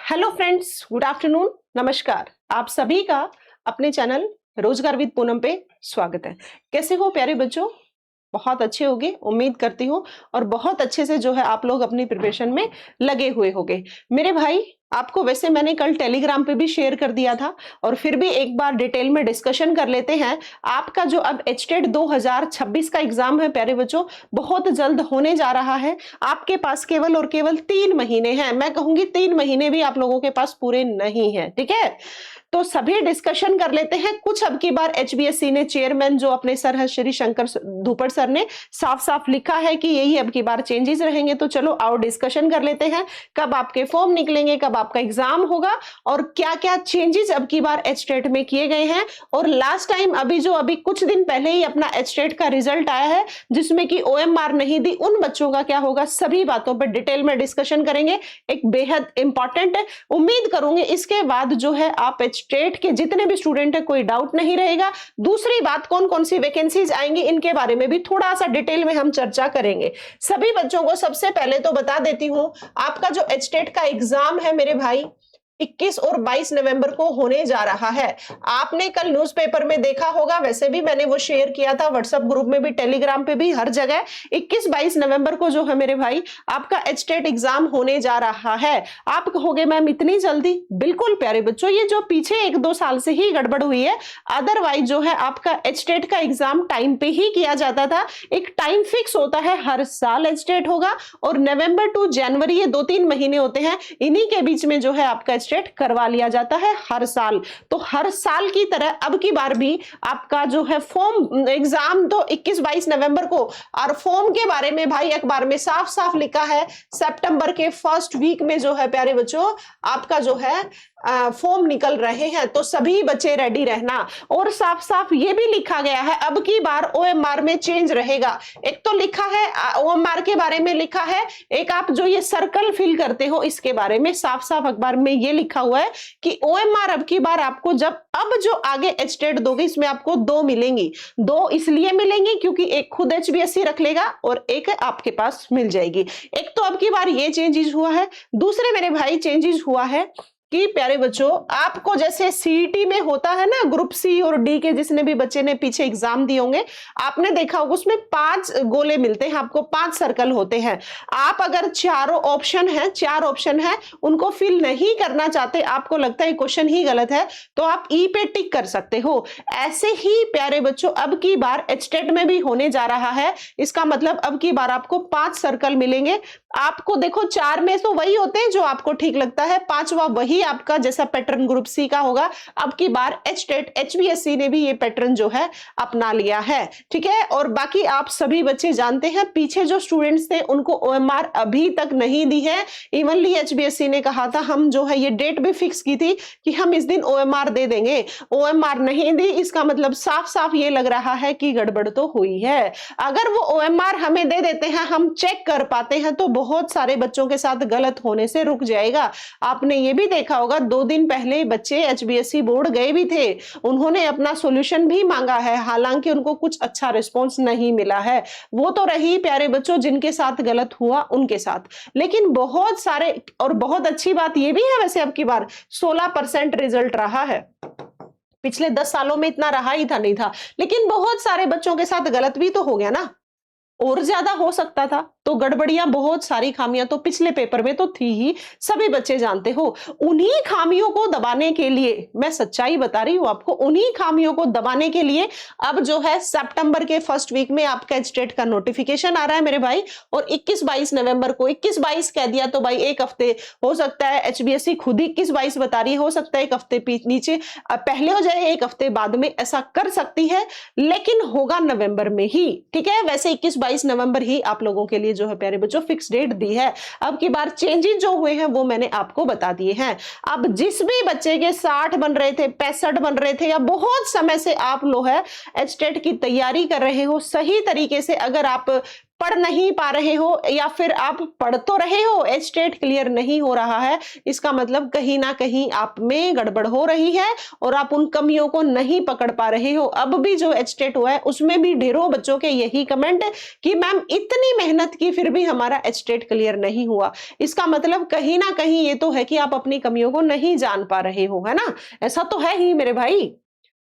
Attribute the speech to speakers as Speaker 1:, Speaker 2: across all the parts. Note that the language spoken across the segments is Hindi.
Speaker 1: हेलो फ्रेंड्स, गुड आफ्टरनून, नमस्कार। आप सभी का अपने चैनल रोजगार विद पूनम पे स्वागत है। कैसे हो प्यारे बच्चों? बहुत अच्छे होंगे उम्मीद करती हूँ, और बहुत अच्छे से जो है आप लोग अपनी प्रिपरेशन में लगे हुए होंगे। मेरे भाई, आपको वैसे मैंने कल टेलीग्राम पे भी शेयर कर दिया था, और फिर भी एक बार डिटेल में डिस्कशन कर लेते हैं। आपका जो अब एचटेट 2026 का एग्जाम है प्यारे बच्चों, बहुत जल्द होने जा रहा है। आपके पास केवल और केवल 3 महीने हैं। मैं कहूंगी 3 महीने भी आप लोगों के पास पूरे नहीं है, ठीक है? तो सभी डिस्कशन कर लेते हैं। कुछ अब की बार एचबीएससी ने चेयरमैन जो अपने सर है श्री शंकर धूपड़ सर ने साफ साफ लिखा है कि यही अब की बार चेंजेस रहेंगे। तो चलो आओ डिस्कशन कर लेते हैं। कब आपके फॉर्म निकलेंगे, कब आपका एग्जाम होगा, और क्या क्या चेंजेस अब की बार एचटेट में किए गए हैं। और लास्ट टाइम अभी कुछ दिन पहले ही अपना एचटेट का रिजल्ट आया है, जिसमें कि ओएमआर नहीं दी, उन बच्चों का क्या होगा, सभी बातों पर डिटेल में डिस्कशन करेंगे। एक बेहद इंपॉर्टेंट है। उम्मीद करूंगी इसके बाद जो है आप स्टेट के जितने भी स्टूडेंट है कोई डाउट नहीं रहेगा। दूसरी बात, कौन कौन सी वैकेंसीज आएंगी इनके बारे में भी थोड़ा सा डिटेल में हम चर्चा करेंगे। सभी बच्चों को सबसे पहले तो बता देती हूं, आपका जो एचटेट का एग्जाम है मेरे भाई 21 और 22 नवंबर को होने जा रहा है। आपने कल न्यूज़पेपर में देखा होगा, वैसे भी मैंने वो शेयर किया था व्हाट्सएप ग्रुप में भी, टेलीग्राम पे भी, हर जगह। 21-22 नवंबर को जो है मेरे भाई आपका एचटेट एग्जाम होने जा रहा है। आप कहोगे मैम इतनी जल्दी? बिल्कुल प्यारे बच्चों, ये जो पीछे 1-2 साल से ही गड़बड़ हुई है। अदरवाइज जो है आपका एचटेट का एग्जाम टाइम पे ही किया जाता था। एक टाइम फिक्स होता है, हर साल एचटेट होगा, और नवंबर टू जनवरी ये 2-3 महीने होते हैं, इन्हीं के बीच में जो है आपका एचटेट करवा लिया जाता है हर साल। तो हर साल की तरह अब की बार भी आपका जो है फॉर्म एग्जाम तो 21-22 नवंबर को, और फॉर्म के बारे में भाई अखबार में साफ साफ लिखा है सितंबर के फर्स्ट वीक में जो है प्यारे बच्चों आपका जो है फॉर्म निकल रहे हैं। तो सभी बच्चे रेडी रहना। और साफ साफ ये भी लिखा गया है अब की बार ओएमआर में चेंज रहेगा। एक तो लिखा है ओएमआर के बारे में लिखा है, एक आप जो ये सर्कल फिल करते हो इसके बारे में साफ साफ अखबार में ये लिखा हुआ है कि ओएमआर अब की बार आपको जब अब जो आगे एचटेट दोगे इसमें आपको 2 मिलेंगी। 2 इसलिए मिलेंगी क्योंकि एक खुद एचबीएससी रख लेगा और एक आपके पास मिल जाएगी। एक तो अब की बार ये चेंजेस हुआ है। दूसरे मेरे भाई चेंजेस हुआ है कि प्यारे बच्चों आपको जैसे सीईटी में होता है ना, ग्रुप सी और डी के जिसने भी बच्चे ने पीछे एग्जाम दिए होंगे, आपने देखा होगा उसमें 5 गोले मिलते हैं आपको, 5 सर्कल होते हैं। आप अगर 4 ऑप्शन है उनको फिल नहीं करना चाहते, आपको लगता है क्वेश्चन ही गलत है, तो आप ई पे टिक कर सकते हो। ऐसे ही प्यारे बच्चों अब की बार एचटेट में भी होने जा रहा है। इसका मतलब अब की बार आपको 5 सर्कल मिलेंगे। आपको देखो 4 में तो वही होते हैं जो आपको ठीक लगता है, 5वां वही आपका जैसा पैटर्न ग्रुप सी का होगा। अब की बार एचटेट एचबीएससी ने भी ये पैटर्न जो है अपना लिया है, ठीक है। और बाकी आप सभी बच्चे जानते हैं पीछे जो स्टूडेंट्स थे उनको ओएमआर अभी तक नहीं दी है। इवनली एचबीएससी ने कहा था, हम जो है ये डेट भी फिक्स की थी कि हम इस दिन ओएमआर दे देंगे, ओएमआर नहीं दी। इसका मतलब साफ साफ ये लग रहा है कि गड़बड़ तो हुई है। अगर वो ओएमआर हमें दे देते हैं, हम चेक कर पाते हैं, तो बहुत सारे बच्चों के साथ गलत होने से रुक जाएगा। आपने ये भी देखा होगा 2 दिन पहले बच्चे एचबीएससी बोर्ड गए भी थे, उन्होंने अपना सॉल्यूशन भी मांगा है, हालांकि उनको कुछ अच्छा रिस्पांस नहीं मिला है। वो तो रही प्यारे बच्चों जिनके साथ गलत हुआ उनके साथ, लेकिन बहुत सारे, और बहुत अच्छी बात ये भी है वैसे अब की बार 16% रिजल्ट रहा है। पिछले 10 सालों में इतना रहा ही था नहीं था, लेकिन बहुत सारे बच्चों के साथ गलत भी तो हो गया ना, और ज्यादा हो सकता था। तो गड़बड़ियां, बहुत सारी खामियां तो पिछले पेपर में तो थी ही, सभी बच्चे जानते हो। उन्हीं खामियों को दबाने के लिए, मैं सच्चाई बता रही हूं आपको, उन्हीं खामियों को दबाने के लिए अब जो है सितंबर के फर्स्ट वीक में आपका एचटेट का नोटिफिकेशन आ रहा है मेरे भाई। और 21-22 नवंबर को, 21-22 कह दिया तो भाई एक हफ्ते हो सकता है, एचबीएससी खुद ही 21-22 बता रही है, हो सकता है एक हफ्ते नीचे पहले हो जाए, एक हफ्ते बाद में, ऐसा कर सकती है, लेकिन होगा नवंबर में ही, ठीक है। वैसे 21-22 नवंबर ही आप लोगों के लिए जो है प्यारे बच्चों फिक्स डेट दी है। अब की बार चेंजेस जो हुए हैं वो मैंने आपको बता दिए हैं। अब जिस भी बच्चे के 60 बन रहे थे, 65 बन रहे थे, या बहुत समय से आप लोग है एचटेट की तैयारी कर रहे हो, सही तरीके से अगर आप पढ़ नहीं पा रहे हो या फिर आप पढ़ तो रहे हो, एचटेट क्लियर नहीं हो रहा है, इसका मतलब कहीं ना कहीं आप में गड़बड़ हो रही है और आप उन कमियों को नहीं पकड़ पा रहे हो। अब भी जो एचटेट हुआ है उसमें भी ढेरों बच्चों के यही कमेंट कि मैम इतनी मेहनत की फिर भी हमारा एचटेट क्लियर नहीं हुआ। इसका मतलब कहीं ना कहीं ये तो है कि आप अपनी कमियों को नहीं जान पा रहे हो, है ना? ऐसा तो है ही मेरे भाई।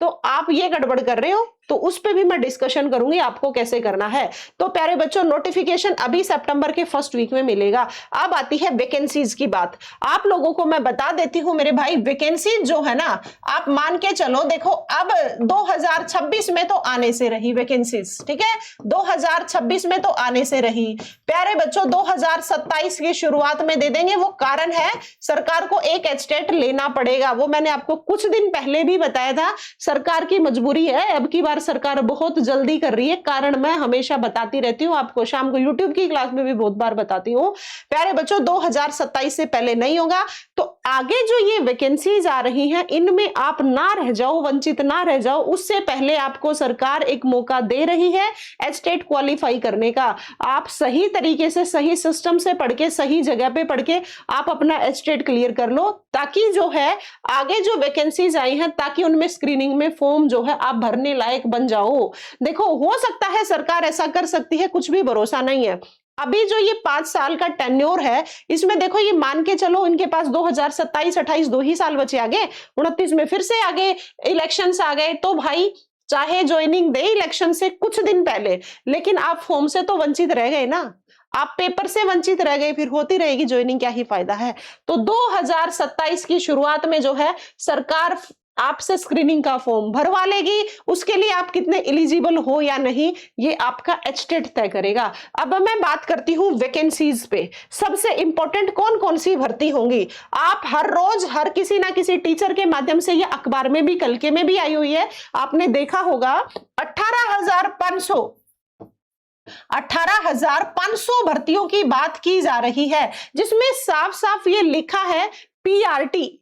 Speaker 1: तो आप ये गड़बड़ कर रहे हो, तो उस पे भी मैं डिस्कशन करूंगी आपको कैसे करना है। तो प्यारे बच्चों, नोटिफिकेशन अभी सितंबर के फर्स्ट वीक में मिलेगा। अब आती है वैकेंसीज की बात। आप लोगों को मैं बता देती हूं मेरे भाई, वैकेंसीज जो है ना, आप मान के चलो, देखो अब 2026 में तो आने से रही वैकेंसीज, ठीक है, 2026 में तो आने से रही। प्यारे बच्चों, 2027 की शुरुआत में दे देंगे। वो कारण है सरकार को एक एचटेट लेना पड़ेगा। वो मैंने आपको कुछ दिन पहले भी बताया था, सरकार की मजबूरी है। अब की बार सरकार बहुत जल्दी कर रही है, कारण मैं हमेशा बताती रहती हूं आपको, शाम को यूट्यूब की क्लास में भी बहुत बार बताती हूं। प्यारे बच्चों, 2027 से पहले नहीं होगा। तो आगे जो ये वैकेंसीज आ रही हैं, इनमें आप ना रह जाओ, वंचित ना रह जाओ, उससे पहले आपको सरकार एक मौका दे रही है एचटेट क्वालिफाई करने का। आप सही तरीके से, सही सिस्टम से पढ़ के, सही जगह पे पढ़ के आप अपना एचटेट क्लियर कर लो, ताकि जो है आगे जो वैकेंसीज आई हैं, ताकि उनमें स्क्रीनिंग में फॉर्म जो है आप भरने लायक बन जाओ। देखो, हो सकता है सरकार ऐसा कर सकती है, कुछ भी भरोसा नहीं है। अभी जो ये 5 साल का टेन्योर है, इसमें देखो, ये मान के चलो इनके पास 2027-28 2 ही साल बचे, आगे 29 में फिर से आगे इलेक्शंस आ गए। तो भाई चाहे ज्वाइनिंग दे इलेक्शन से कुछ दिन पहले, लेकिन आप फॉर्म से तो वंचित रह गए ना, आप पेपर से वंचित रह गए, फिर होती रहेगी ज्वाइनिंग, क्या ही फायदा है। तो 2027 की शुरुआत में जो है सरकार आपसे स्क्रीनिंग का फॉर्म भरवा लेगी। उसके लिए आप कितने एलिजिबल हो या नहीं, ये आपका एचटेट तय करेगा। अब मैं बात करती हूं वैकेंसीज पे। सबसे इंपॉर्टेंट कौन कौन सी भर्ती होंगी, आप हर रोज हर किसी ना किसी टीचर के माध्यम से, ये अखबार में भी, कल के में भी आई हुई है, आपने देखा होगा, 18,500 भर्तियों की बात की जा रही है, जिसमें साफ साफ ये लिखा है पीआरटी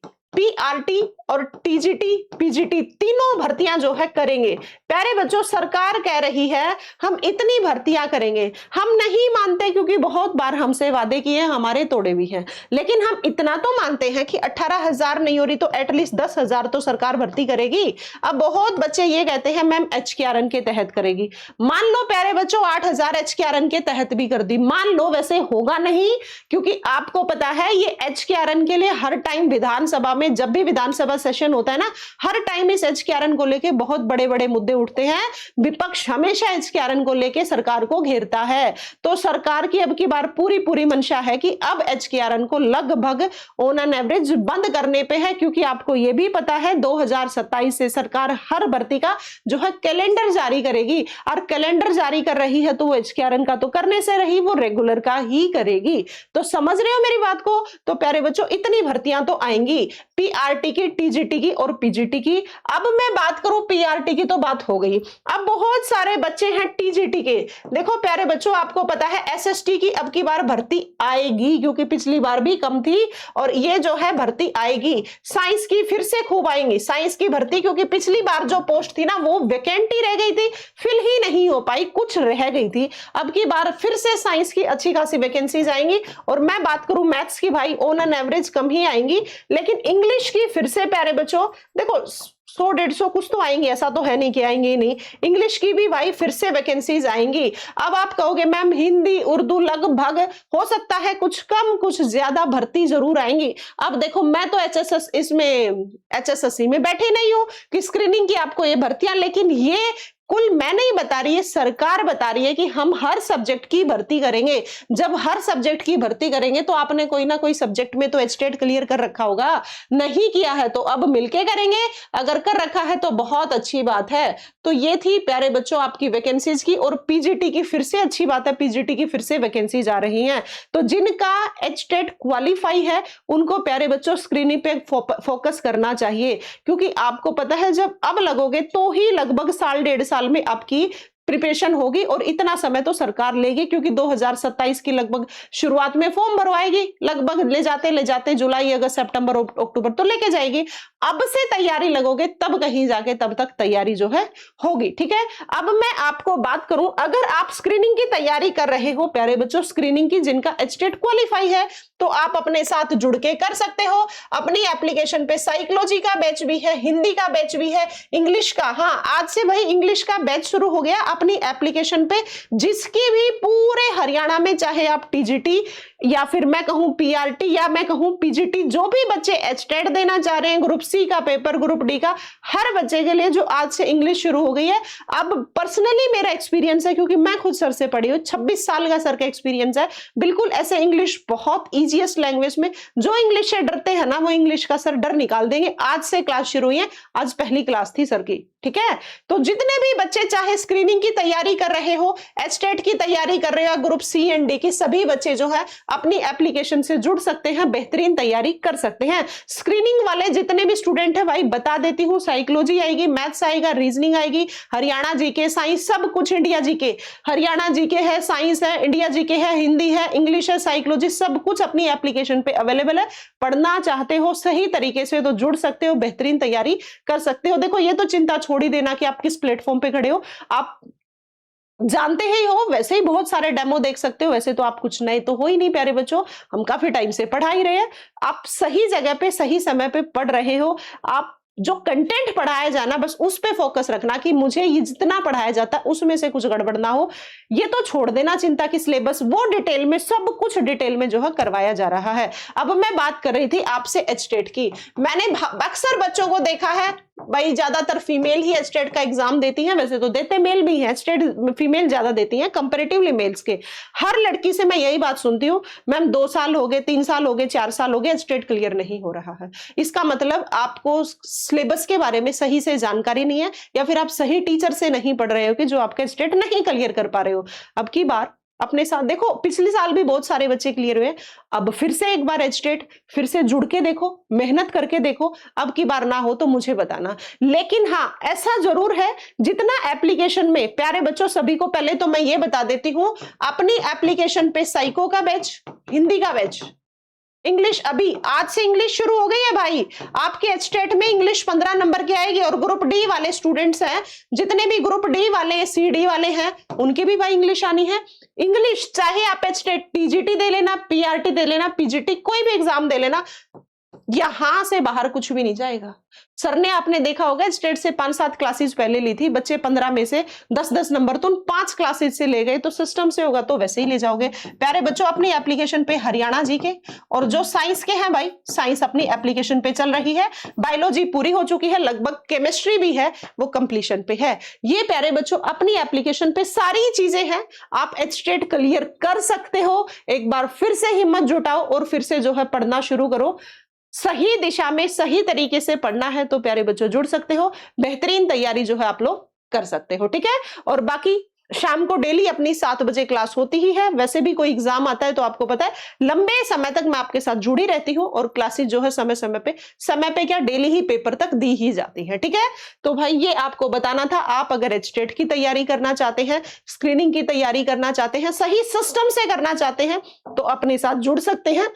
Speaker 1: और टीजीटी, पीजीटी तीनों भर्तियां जो है करेंगे। प्यारे बच्चों, सरकार कह रही है हम इतनी भर्तियां करेंगे। हम नहीं मानते, क्योंकि बहुत बार हमसे वादे किए, हमारे तोड़े भी हैं, लेकिन हम इतना तो मानते हैं कि 18,000 नहीं हो रही तो एटलीस्ट 10,000 तो सरकार भर्ती करेगी। अब बहुत बच्चे ये कहते हैं मैम एचकेआरएन के तहत करेगी। मान लो प्यारे बच्चों 8,000 एचकेआरएन के तहत भी कर दी, मान लो, वैसे होगा नहीं, क्योंकि आपको पता है ये एचकेआरएन के लिए हर टाइम विधानसभा में, जब भी विधानसभा सेशन होता है ना, हर टाइम इस एचकेआरएन को लेके बहुत बड़े बड़े मुद्दे उठते हैं। विपक्ष हमेशा एचकेआरएन को लेके सरकार को घेरता है। तो सरकार की अब की बार पूरी मंशा है कि अब एचकेआरएन को लगभग ऑन एन एवरेज बंद करने पे है, क्योंकि आपको यह भी पता है 2027 से सरकार हर भर्ती का जो है कैलेंडर जारी करेगी, और कैलेंडर जारी कर रही है तो वो एचकेआरएन का तो करने से रही, वो रेगुलर का ही करेगी। तो समझ रहे हो मेरी बात को? तो प्यारे बच्चों, इतनी भर्तियां तो आएंगी, पीआरटी की, टीजीटी की और पीजीटी की। अब मैं बात करूं पीआरटी की तो बात हो गई। अब बहुत सारे बच्चे हैं टीजीटी के। देखो प्यारे बच्चों, आपको पता है एसएसटी की अब की बार भर्ती आएगी, क्योंकि पिछली बार भी कम थी और ये जो है भर्ती आएगी। साइंस की फिर से खूब आएंगी, साइंस की भर्ती, क्योंकि पिछली बार जो पोस्ट थी ना वो वैकेंट ही रह गई थी, फिल ही नहीं हो पाई, कुछ रह गई थी। अब की बार फिर से साइंस की अच्छी खासी वैकेंसीज आएंगी। और मैं बात करूं मैथ्स की, भाई ऑन एन एवरेज कम ही आएंगी, लेकिन इंग्लिश की फिर से प्यारे बच्चों देखो 100-150 कुछ तो आएंगे, ऐसा तो है नहीं कि आएंगे ही नहीं। इंग्लिश की भी भाई फिर से वैकेंसीज आएंगी। अब आप कहोगे मैम हिंदी उर्दू लगभग हो सकता है कुछ कम कुछ ज्यादा भर्ती जरूर आएंगी। अब देखो मैं तो एचएसएससी में बैठे नहीं हूं कि स्क्रीनिंग की आपको ये भर्तियां, लेकिन ये कुल मैं नहीं बता रही है, सरकार बता रही है कि हम हर सब्जेक्ट की भर्ती करेंगे। जब हर सब्जेक्ट की भर्ती करेंगे तो आपने कोई ना कोई सब्जेक्ट में तो एचटेट क्लियर कर रखा होगा, नहीं किया है तो अब मिलके करेंगे, अगर कर रखा है तो बहुत अच्छी बात है। तो ये थी प्यारे बच्चों आपकी वैकेंसीज की। और पीजीटी की फिर से अच्छी बात है, पीजीटी की फिर से वैकेंसीज आ रही हैं। तो जिनका एचटेट क्वालिफाई है उनको प्यारे बच्चों स्क्रीनिंग पे फोकस करना चाहिए, क्योंकि आपको पता है जब अब लगोगे तो ही लगभग 1.5 साल में आपकी प्रिपरेशन होगी और इतना समय तो सरकार लेगी, क्योंकि 2027 की लगभग शुरुआत में फॉर्म भरवाएगी, लगभग ले जाते जुलाई अगस्त सितंबर अक्टूबर तो लेके जाएगी। अब से तैयारी लगोगे तब कहीं जाके तब तक तैयारी जो है होगी, ठीक है। अब मैं आपको बात करूं, अगर आप स्क्रीनिंग की तैयारी कर रहे हो प्यारे बच्चों, स्क्रीनिंग की जिनका एचटेट क्वालिफाई है, तो आप अपने साथ जुड़ के कर सकते हो। अपनी एप्लीकेशन पे साइकोलॉजी का बैच भी है, हिंदी का बैच भी है, इंग्लिश का, हाँ आज से भाई इंग्लिश का बैच शुरू हो गया अपनी एप्लीकेशन पे। जिसकी भी पूरे हरियाणा में, चाहे आप टीजीटी या फिर मैं कहूं पीआरटी या मैं कहूं पीजीटी, जो भी बच्चे एचटेट देना चाह रहे हैं, ग्रुप सी का पेपर, ग्रुप डी का, हर बच्चे के लिए जो आज से इंग्लिश शुरू हो गई है। अब पर्सनली मेरा एक्सपीरियंस है, क्योंकि मैं खुद सर से पढ़ी हूं, 26 साल का सर का एक्सपीरियंस है, बिल्कुल ऐसे इंग्लिश बहुत इजीएस्ट लैंग्वेज में, जो इंग्लिश से डरते हैं ना वो इंग्लिश का सर डर निकाल देंगे। आज से क्लास शुरू हुई है, आज पहली क्लास थी सर की, ठीक है। तो जितने भी बच्चे चाहे स्क्रीनिंग की तैयारी कर रहे हो, एचटेट की तैयारी कर रहे हो, ग्रुप सी एंड डी की, सभी बच्चे जो है अपनी एप्लीकेशन से जुड़ सकते हैं, बेहतरीन तैयारी कर सकते हैं। स्क्रीनिंग वाले जितने भी स्टूडेंट है भाई बता देती हूं, साइकोलॉजी आएगी, मैथ्स आएगा, रीजनिंग आएगी, हरियाणा जीके, साइंस, सब कुछ इंडिया जीके, हरियाणा जीके है, साइंस है, इंडिया जीके है, हिंदी है, इंग्लिश है, साइकोलॉजी, सब कुछ अपनी एप्लीकेशन पे अवेलेबल है। पढ़ना चाहते हो सही तरीके से तो जुड़ सकते हो, बेहतरीन तैयारी कर सकते हो। देखो ये तो चिंता छोड़ ही देना कि आप किस प्लेटफॉर्म पे खड़े हो, आप जानते ही हो, वैसे ही बहुत सारे डेमो देख सकते हो, वैसे तो आप कुछ नए तो हो ही नहीं प्यारे बच्चों, हम काफी टाइम से पढ़ा ही रहे हैं। आप सही जगह पे सही समय पे पढ़ रहे हो। आप जो कंटेंट पढ़ाया जाना बस उस पे फोकस रखना कि मुझे ये जितना पढ़ाया जाता है उसमें से कुछ गड़बड़ ना हो, ये तो छोड़ देना चिंता की सिलेबस, वो डिटेल में, सब कुछ डिटेल में जो है करवाया जा रहा है। अब मैं बात कर रही थी आपसे एचटेट की। मैंने अक्सर बच्चों को देखा है भाई, ज्यादातर फीमेल ही एचटेट का एग्जाम देती हैं, वैसे तो देते मेल भी हैं, एचटेट फीमेल ज्यादा देती हैं कंपैरेटिवली मेल्स के। हर लड़की से मैं यही बात सुनती हूँ, मैम 2 साल हो गए, 3 साल हो गए, 4 साल हो गए, एचटेट क्लियर नहीं हो रहा है। इसका मतलब आपको सिलेबस के बारे में सही से जानकारी नहीं है, या फिर आप सही टीचर से नहीं पढ़ रहे हो कि जो आपका एचटेट नहीं क्लियर कर पा रहे हो। अब की बार अपने साथ देखो, पिछले साल भी बहुत सारे बच्चे क्लियर हुए, अब फिर से एक बार एचटेट फिर से जुड़ के देखो, मेहनत करके देखो, अब की बार ना हो तो मुझे बताना। लेकिन हाँ ऐसा जरूर है, जितना एप्लीकेशन में प्यारे बच्चों, सभी को पहले तो मैं ये बता देती हूं, अपनी एप्लीकेशन पे साइको का बैच, हिंदी का बैच, इंग्लिश, अभी आज से इंग्लिश शुरू हो गई है भाई। आपके एचटेट में इंग्लिश 15 नंबर की आएगी, और ग्रुप डी वाले स्टूडेंट्स हैं, जितने भी ग्रुप डी वाले, सी डी वाले हैं, उनकी भी भाई इंग्लिश आनी है। इंग्लिश चाहे आप एचटेट टीजीटी दे लेना, पीआरटी दे लेना, पीजीटी कोई भी एग्जाम दे लेना, यहां से बाहर कुछ भी नहीं जाएगा। सर ने आपने देखा होगा स्टेट से 5-7 क्लासेस पहले ली थी, बच्चे 15 में से 10-10 नंबर तो 5 क्लासेस से ले गए, तो सिस्टम से होगा तो वैसे ही ले जाओगे। प्यारे बच्चों अपनी एप्लीकेशन पे हरियाणा जी के और जो साइंस के हैं भाई, साइंस अपनी एप्लीकेशन पे चल रही है, बायोलॉजी पूरी हो चुकी है, लगभग केमिस्ट्री भी है वो कंप्लीशन पे है। ये प्यारे बच्चों अपनी एप्लीकेशन पे सारी चीजें हैं, आप एचटेट क्लियर कर सकते हो। एक बार फिर से हिम्मत जुटाओ और फिर से जो है पढ़ना शुरू करो। सही दिशा में सही तरीके से पढ़ना है तो प्यारे बच्चों जुड़ सकते हो, बेहतरीन तैयारी जो है आप लोग कर सकते हो, ठीक है। और बाकी शाम को डेली अपनी 7 बजे क्लास होती ही है, वैसे भी कोई एग्जाम आता है तो आपको पता है लंबे समय तक मैं आपके साथ जुड़ी रहती हूँ, और क्लासेस जो है समय समय पे क्या डेली ही पेपर तक दी ही जाती है, ठीक है। तो भाई ये आपको बताना था। आप अगर एचटेट की तैयारी करना चाहते हैं, स्क्रीनिंग की तैयारी करना चाहते हैं, सही सिस्टम से करना चाहते हैं, तो अपने साथ जुड़ सकते हैं,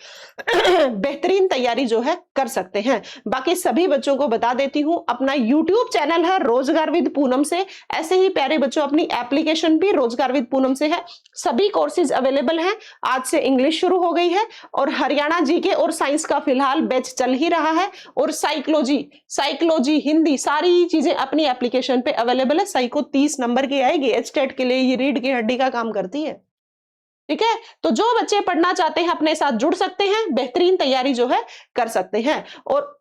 Speaker 1: बेहतरीन तैयारी जो है कर सकते हैं। बाकी सभी बच्चों को बता देती हूँ, अपना यूट्यूब चैनल है रोजगार विद पूनम से, ऐसे ही प्यारे बच्चों अपनी एप्लीकेशन भी रोजगार विद पूनम से है, सभी कोर्सेज अवेलेबल हैं। आज से इंग्लिश शुरू हो गई है, और हरियाणा जीके और साइंस का फिलहाल बैच चल ही रहा है, और साइकोलॉजी हिंदी सारी चीजें अपनी एप्लीकेशन पे अवेलेबल है। साइको 30 नंबर की आएगी, एचटेट के लिए ये रीढ़ की हड्डी का काम करती है, ठीक है। तो जो बच्चे पढ़ना चाहते हैं अपने साथ जुड़ सकते हैं, बेहतरीन तैयारी जो है कर सकते हैं। और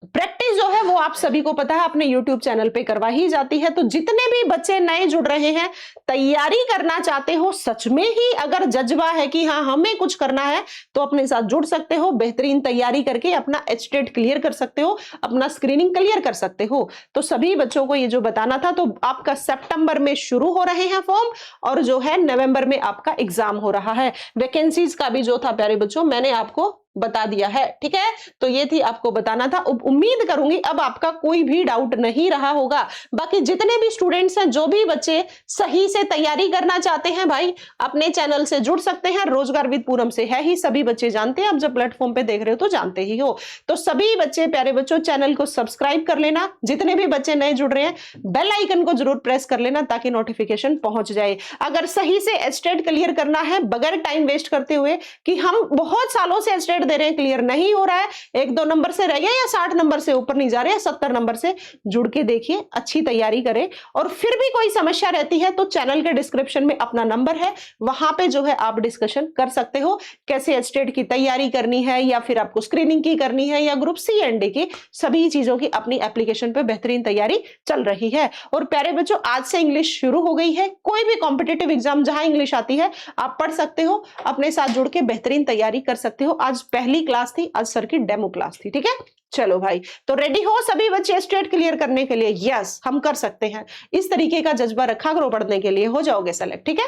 Speaker 1: प्रैक्टिस जो है वो आप सभी को पता है अपने YouTube चैनल पे करवा ही जाती है। तो जितने भी बच्चे नए जुड़ रहे हैं, तैयारी करना चाहते हो, सच में ही अगर जज्बा है कि हाँ हमें कुछ करना है, तो अपने साथ जुड़ सकते हो, बेहतरीन तैयारी करके अपना एचटेट क्लियर कर सकते हो, अपना स्क्रीनिंग क्लियर कर सकते हो। तो सभी बच्चों को ये जो बताना था, तो आपका सितंबर में शुरू हो रहे हैं फॉर्म, और जो है नवंबर में आपका एग्जाम हो रहा है। वैकेंसीज का भी जो था प्यारे बच्चों मैंने आपको बता दिया है। ठीक है, तो ये थी आपको बताना था। उम्मीद करूंगी अब आपका कोई भी डाउट नहीं रहा होगा। बाकी जितने भी स्टूडेंट्स हैं, जो भी बच्चे सही से तैयारी करना चाहते हैं भाई, अपने चैनल से जुड़ सकते हैं। रोजगार विद पूनम से है ही, सभी बच्चे जानते हैं। आप जब प्लेटफॉर्म पे देख रहे हो तो जानते ही हो। तो सभी बच्चे, प्यारे बच्चों, चैनल को सब्सक्राइब कर लेना। जितने भी बच्चे नए जुड़ रहे हैं, बेल आइकन को जरूर प्रेस कर लेना ताकि नोटिफिकेशन पहुंच जाए। अगर सही से एचटेट क्लियर करना है बगैर टाइम वेस्ट करते हुए, कि हम बहुत सालों से एचटेट दे रहे हैं, क्लियर नहीं हो रहा है, 1-2 नंबर से रह गया या 60 नंबर से ऊपर नहीं जा रहे, 70 नंबर से, जुड़ के देखिए, अच्छी तैयारी करें। और फिर भी कोई समस्या रहती है तो चैनल के डिस्क्रिप्शन में अपना नंबर है, वहां पे जो है आप डिस्कशन कर सकते हो। कैसे एचटेट की तैयारी करनी है, या फिर आपको स्क्रीनिंग की करनी है, या ग्रुप सी एंड डी की, सभी चीजों की अपनी एप्लीकेशन पे बेहतरीन तैयारी चल रही है। और प्यारे बच्चों, आज से इंग्लिश शुरू हो गई है। कोई भी कॉम्पिटिटिव एग्जाम जहां इंग्लिश आती है, आप पढ़ सकते हो, अपने साथ जुड़ के बेहतरीन तैयारी कर सकते हो। आज पहली क्लास थी, आज सर की डेमो क्लास थी। ठीक है, चलो भाई, तो रेडी हो सभी बच्चे स्टेट क्लियर करने के लिए? यस, हम कर सकते हैं। इस तरीके का जज्बा रखा करो पढ़ने के लिए, हो जाओगे सेलेक्ट। ठीक है,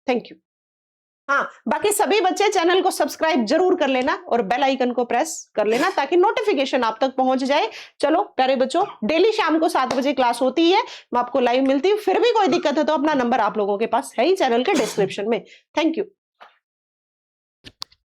Speaker 1: थैंक यू। हाँ, बाकी सभी बच्चे चैनल को सब्सक्राइब जरूर कर लेना और बेल आइकन को प्रेस कर लेना ताकि नोटिफिकेशन आप तक पहुंच जाए। चलो प्यारे बच्चों, डेली शाम को 7 बजे क्लास होती है, मैं आपको लाइव मिलती हूँ। फिर भी कोई दिक्कत है तो अपना नंबर आप लोगों के पास है ही चैनल के डिस्क्रिप्शन में। Thank you.